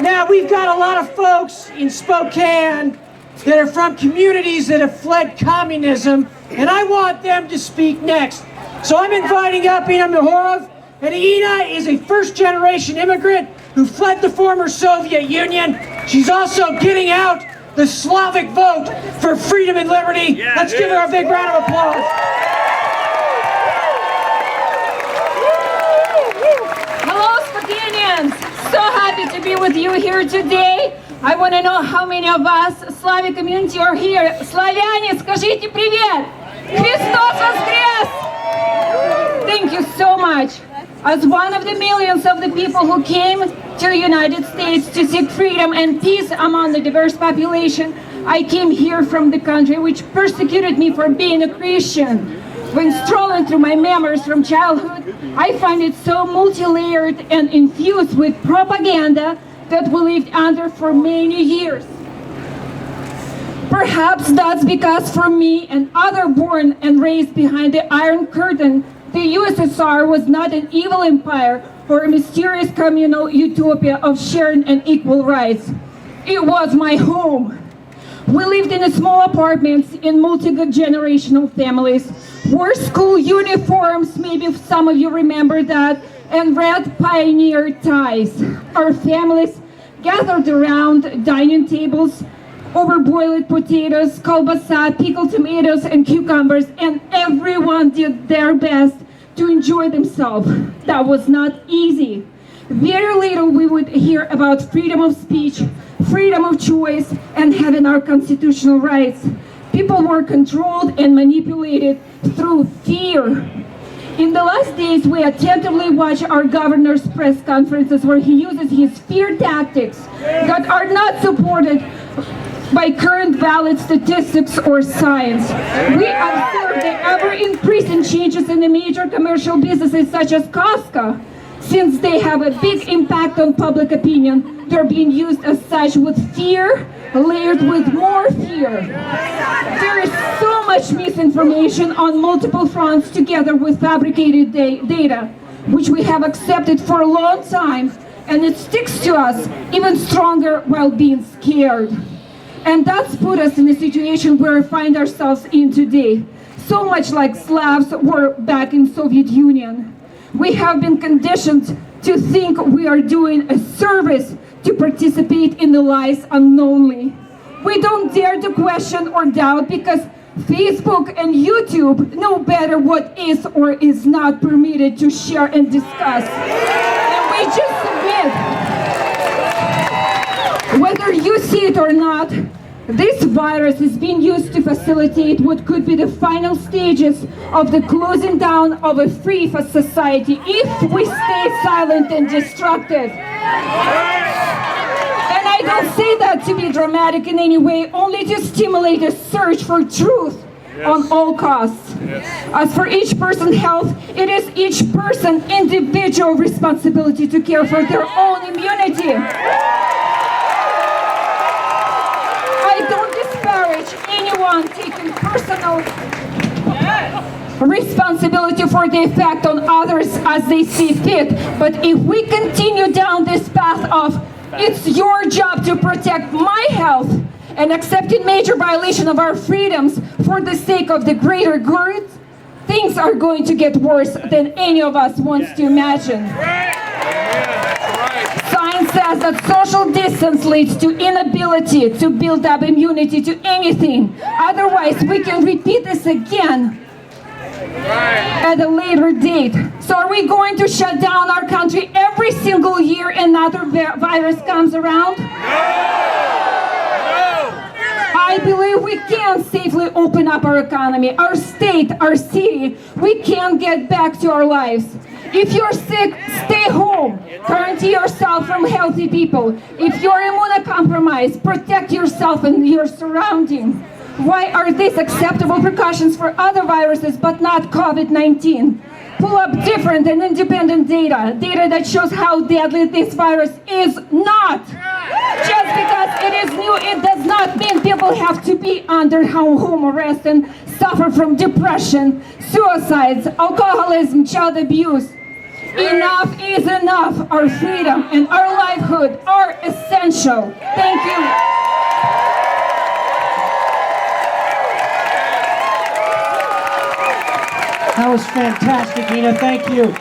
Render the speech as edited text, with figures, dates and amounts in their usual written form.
Now, we've got a lot of folks in Spokane that are from communities that have fled communism, and I want them to speak next. So I'm inviting up Ina Mayorov, and Ina is a first-generation immigrant who fled the former Soviet Union. She's also getting out the Slavic vote for freedom and liberty. Yeah, Let's give her a big round of applause. Hello, Spokaneans! So happy to be with you here today. I want to know how many of us, Slavic community, are here. Славяне, скажите привет! Христос воскрес! Thank you so much. As one of the millions of the people who came to the United States to seek freedom and peace among the diverse population, I came here from the country which persecuted me for being a Christian. When strolling through my memories from childhood, I find it so multi-layered and infused with propaganda that we lived under for many years. Perhaps that's because for me and others born and raised behind the Iron Curtain, the USSR was not an evil empire or a mysterious communal utopia of shared and equal rights. It was my home. We lived in small apartments in multi-generational families, wore school uniforms, maybe some of you remember that, and red pioneer ties. Our families gathered around dining tables over boiled potatoes, kolbasa, pickled tomatoes, and cucumbers, and everyone did their best to enjoy themselves. That was not easy. Very little we would hear about freedom of speech, freedom of choice, and having our constitutional rights. People were controlled and manipulated through fear. In the last days, we attentively watch our governor's press conferences where he uses his fear tactics that are not supported by current valid statistics or science. We observe the ever-increasing changes in the major commercial businesses such as Costco. Since they have a big impact on public opinion, they're being used as such with fear, layered with more fear. There is so much misinformation on multiple fronts together with fabricated data, which we have accepted for a long time, and it sticks to us even stronger while being scared. And that's put us in a situation where we find ourselves in today. So much like Slavs were back in Soviet Union. We have been conditioned to think we are doing a service to participate in the lies unknowingly. We don't dare to question or doubt because Facebook and YouTube know better what is or is not permitted to share and discuss. And we just submit. Whether you see it or not, this virus is being used to facilitate what could be the final stages of the closing down of a free society if we stay silent and destructive. And I don't say that to be dramatic in any way, only to stimulate a search for truth on all costs. As for each person's health, it is each person's individual responsibility to care for their own immunity. I don't disparage anyone taking personal responsibility for the effect on others as they see fit. But if we continue down this path of it's your job to protect my health and accepting major violation of our freedoms for the sake of the greater good, things are going to get worse than any of us wants to imagine. Science says that social distance leads to inability to build up immunity to anything. Otherwise, we can repeat this again at a later date. So are we going to shut down our country every single year another virus comes around? I believe we can safely open up our economy, our state, our city. We can get back to our lives. If you're sick, stay home. Quarantine yourself from healthy people. If you're immunocompromised, protect yourself and your surroundings. Why are these acceptable precautions for other viruses but not COVID-19? Pull up different and independent data that shows how deadly this virus is not. Just because it is new, it does not mean people have to be under home arrest and suffer from depression, suicides, alcoholism, child abuse. Enough is enough. Our freedom and our livelihood are essential. Thank you. That was fantastic, Ina. Thank you.